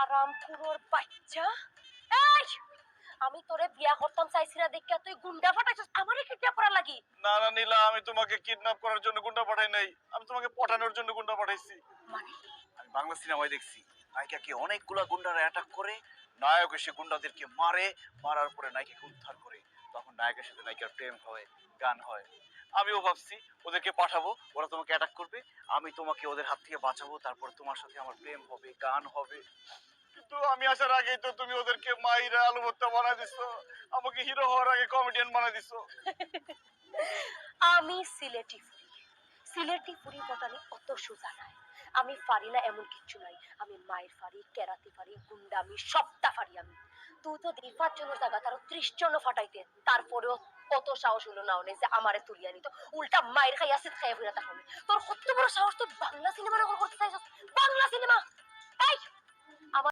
হারামখোর বাচ্চা। এই, আমি তোরে বিয়া করতাম চাইছি না দেখে তুই গুন্ডা ফাটাইছস আমারে কিডন্যাপ করা লাগি। না না নীলা, আমি তোমাকে কিডন্যাপ করার জন্য গুন্ডা পাঠাই নাই, আমি তোমাকে পটানোর জন্য গুন্ডা পাঠাইছি। মানে আমি বাংলা সিনেমায় দেখছি নায়িকাকে অনেকগুলা গুন্ডারা অ্যাটাক করে, নায়ক এসে গুন্ডাদেরকে মারে, মারার পরে নায়িকাকে উদ্ধার করে, তখন নায়কের সাথে নায়িকার প্রেম হয়, গান হয়। আমিও ভাবছি ওদেরকে পাঠাবো, ওরা তোমাকে অ্যাটাক করবে, আমি তোমাকে ওদের হাত থেকে বাঁচাবো, তারপর তোমার সাথে আমার প্রেম হবে, গান হবে। কিন্তু আমি আসার আগেই তো তুমি ওদেরকে মাইরা আলু ভর্তা বানাই দিছো, আমাকে হিরো হওয়ার আগে কমেডিয়ান বানাই দিছো। আমি সিলেটি ফুরি। সিলেটি ফুরি পটানি অত সোজা নাই। আমি পারি না এমন কিচ্ছু নাই। আমি মায়ের ফারি, কেরাতি ফারি, গুন্ডামি সবটা ফারি আমি। তুই তো রিফার জন্য জায়গা তারও 30 জন ফাটাইতে, তারপরেও কত সাহস হলো না অনেক যে আমারে তুলিয়া নিত। উল্টা মায়ের খাই আসিত খাইয়া ফিরে তাহলে তোর কত বড় সাহস, তুই বাংলা সিনেমা নকল করতে চাইছ। বাংলা সিনেমা এই